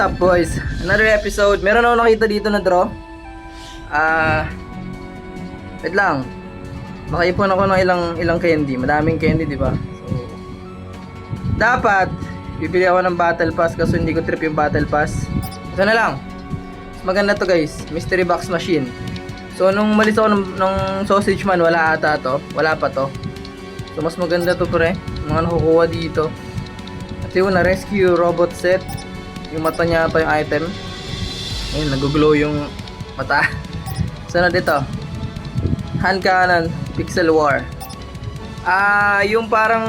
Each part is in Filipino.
up boys? Another episode. Meron ako nakita dito na draw. Wait lang. Makaipon ako ng ilang candy. Madaming candy, di ba? So, dapat bibili ako ng battle pass kasi hindi ko trip yung battle pass. Ito na lang. Maganda to guys. Mystery box machine. So nung umalis ako ng sausage man, wala ata to. Wala pa to. So mas maganda to pre. Mga nakukuha dito. At yung na rescue robot set. Yung mata niya ata yung item. Ayun, nag-glow yung mata. So na dito. Hand cannon, pixel war. Yung parang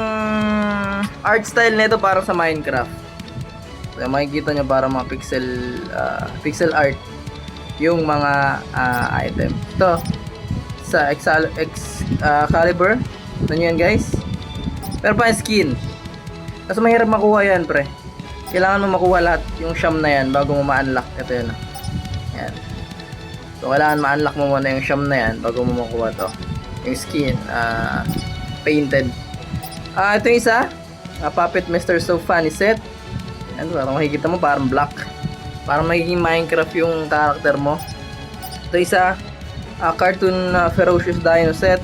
art style nito parang sa Minecraft. So, makikita nyo parang mga pixel art yung mga item. Ito sa Excalibur. Ito nyo yan guys. Pero pa skin. Kasi mahirap makuha yan pre. Kailangan mo makuha lahat yung siyam na yan bago mo ma-unlock. Ito yun. Yan. So kailangan ma-unlock mo muna yung siyam na yan bago mo makuha to. Yung skin. Painted. Ito yung isa. Puppet Mr. So Funny set. Yan. Parang makikita mo parang black. Parang magiging Minecraft yung character mo. Ito isa. Cartoon Ferocious Dino set.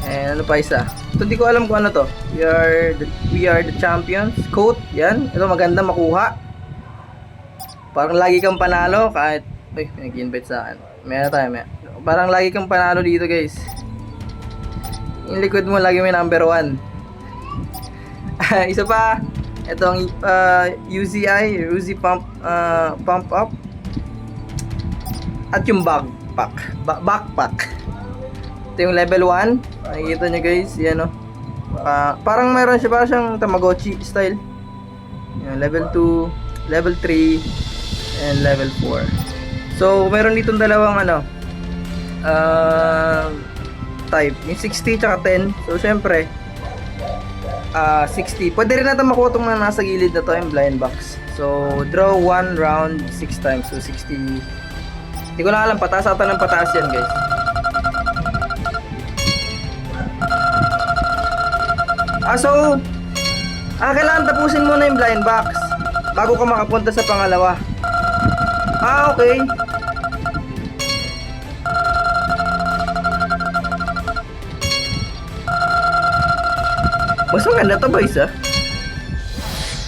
And ano pa isa? Ito hindi ko alam kung ano to. We are the champions. Coat. Yan. Ito maganda makuha. Parang lagi kang panalo kahit pinag-invite sa akin. Meron tayo. Parang lagi kang panalo dito guys. Yung likod mo lagi may number 1. Isa pa. Itong Uzi pump up. At yung backpack. Ito yung level 1. Nakikita nyo guys. Yan o. Parang mayroon siya parang siyang Tamagotchi style. Yan, level 2, level 3, and level 4. So, meron ditong dalawang type. Yung 60 tsaka 10. So, syempre 60. Pwede rin natin makuha itong mga nasa gilid na to, yung blind box. So, draw 1 round 6 times. So, 60. Hindi ko na alam, pataas ata ng pataas yan guys. Kailangan tapusin muna yung blind box bago ka makapunta sa pangalawa. Okay. Mas maganda to boys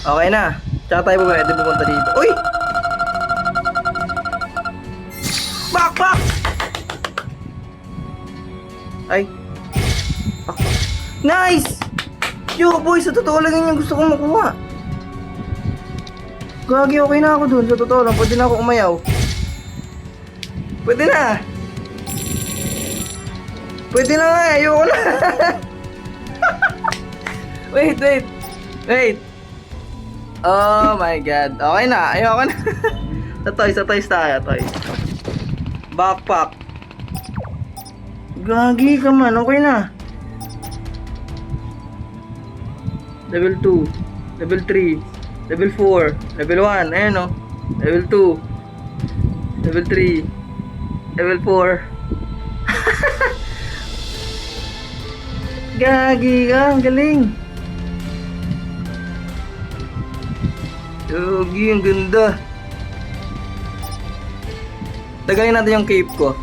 Okay na. Tsaka tayo pwede pupunta dito. Uy! Backpack! Ay. Nice! Yo boys, sa totoo lang yun yung gusto kong makuha. Gagi, okay na ako dun. Sa totoo lang, pwede na ako umayaw. Pwede na. Pwede na nga, ayoko na. Wait. Oh my god. Okay na, ayoko na. Sa toys tayo, toys. Backpack. Gagi ka man, okay na. Level 2, level 3, level 4, level 1, ayan o. Level 2, level 3, level 4. Gagi ka, ang galing. Gagi, ang ganda. Tagalin natin yung cape ko.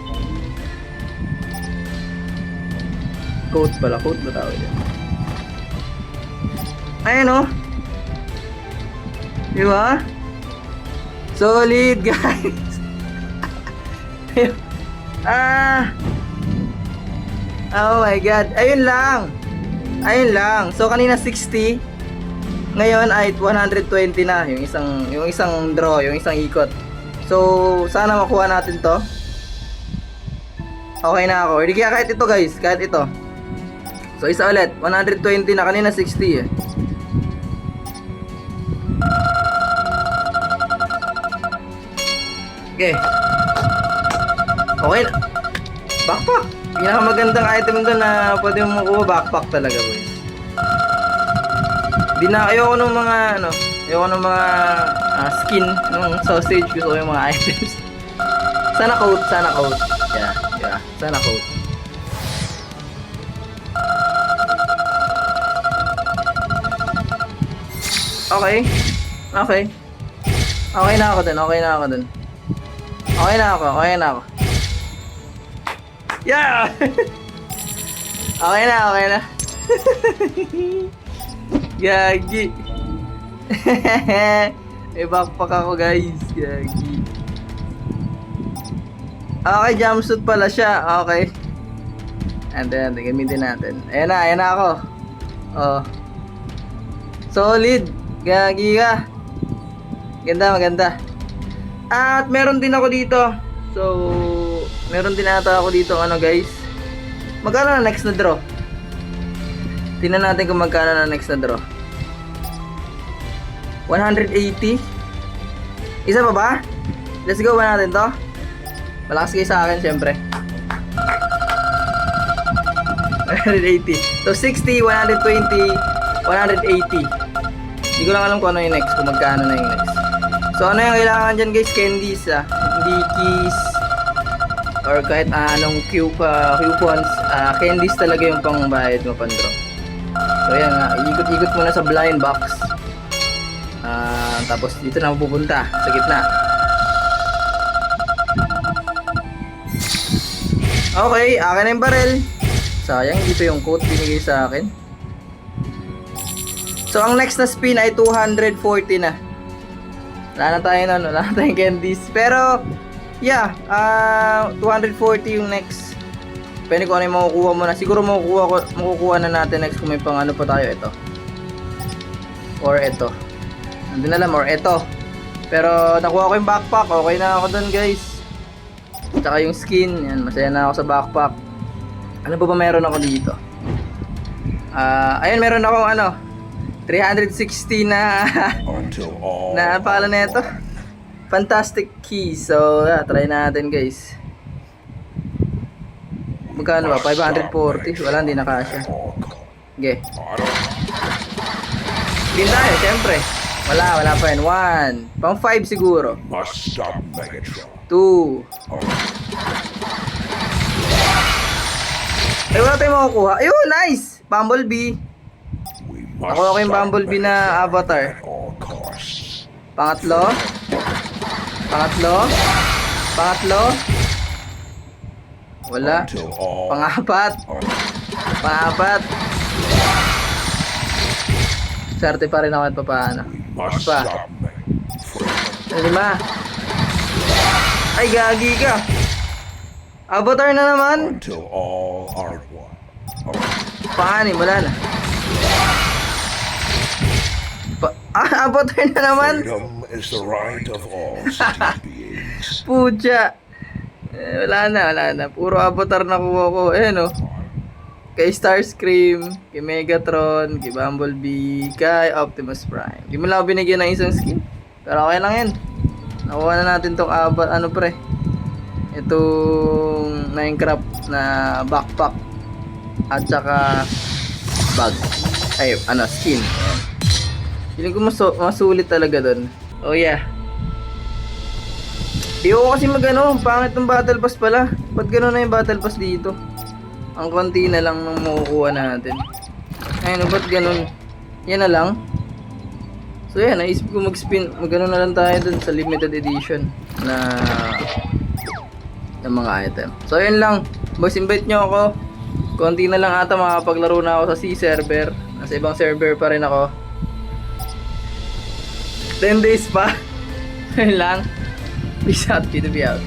Coat pala, coat ba tawag yan? Ayan o. Diba? Solid guys. Oh my god. Ayun lang. So kanina 60. Ngayon ay 120 na. Yung isang draw, yung isang ikot. So sana makuha natin to. Okay na ako. Hindi kaya kahit ito guys. Kahit ito. So isa ulit. 120 na. Kanina 60 eh. Okay. Okay na. Backpack. Pinakamagandang item doon na pwede mo makuha, backpack talaga boys. Ayoko ng mga skin ng sausage. Gusto ko yung mga items. Sana coat. Yeah. Sana coat. Okay. Okay na ako dun, okay na ako dun. Okay na ako, okay na ako. Yeah! Okay na, okay na. Gagi. May backpack ako guys. Gagi. Okay, jumpsuit pala siya. Okay. And then, gamitin natin. Ayan na ako. Oh. Solid. Gagi ka. Ganda, maganda. At meron din ako dito. So, meron din ata ako dito ano guys. Magkano na next na draw? Tingnan natin kung magkano na next na draw. 180. Isa pa ba? Let's go ba natin to? Malakas kayo sa akin syempre. 180. So 60, 120, 180. Hindi ko lang alam kung ano yung next, kung magkano na yung next. So ano yung kailangan dyan guys? Candies hindi keys or kahit anong coupons. Candies talaga yung pangbayad mo pandraw. So yan nga, ikot-ikot muna sa blind box. Tapos dito na pupunta sa gitna. Okay, akin na yung barrel. Sayang, dito yung code binigay sa akin. So ang next na spin ay 240 na. Wala na tayo nun, wala na tayong candies. Pero, yeah, 240 yung next. Pwede ko ano yung makukuha mo na. Siguro makukuha na natin next kung may pang ano pa tayo. Ito. Or ito. Hindi na alam, or ito. Pero nakuha ko yung backpack. Okay na ako dun guys. Tsaka yung skin. Yan, masaya na ako sa backpack. Ano ba meron ako dito? Ayun, meron akong ano 360 na na pala na ito. Fantastic key. So, try natin guys. Magkano ba? 540. Wala, hindi na kasya. Okay. Skin tayo, syempre. Wala pa yun. 1. Pang 5 siguro. 2. Ay, wala tayong makukuha. Ayun, nice! Bumblebee. Nakuha ko yung Bumblebee na avatar. Pangatlo. Wala. Pangapat. Sarte pa rin ako at papaano. Pa. 5. Ay, gagi ka. Avatar na naman. Paani, wala na. Avatar na naman. Pucha. Wala na. Puro avatar na kuha ko. Ayan o. Kay Starscream, kay Megatron, kay Bumblebee, kay Optimus Prime. Di mo lang ako binigyan ng isang skin. Pero okay lang yan. Nakuha na natin tong ano pre. Itong Minecraft na backpack. At saka bag. Ay, skin. Feeling ko masulit talaga dun. Oh yeah. Di ko kasi pangit ng battle pass pala. Ba't gano'n na yung battle pass dito? Ang konti na lang nung makukuha natin. Ayun, ba't ganun? Yan na lang. So yan, naisip ko mag-spin. Mag-ano na lang tayo dun sa limited edition na mga item. So yun lang. Boys, invite nyo ako. Konti na lang ata makapaglaro na ako sa C server. Nasa ibang server pa rin ako. 10 days pa. Yun lang. Peace out. P2P out.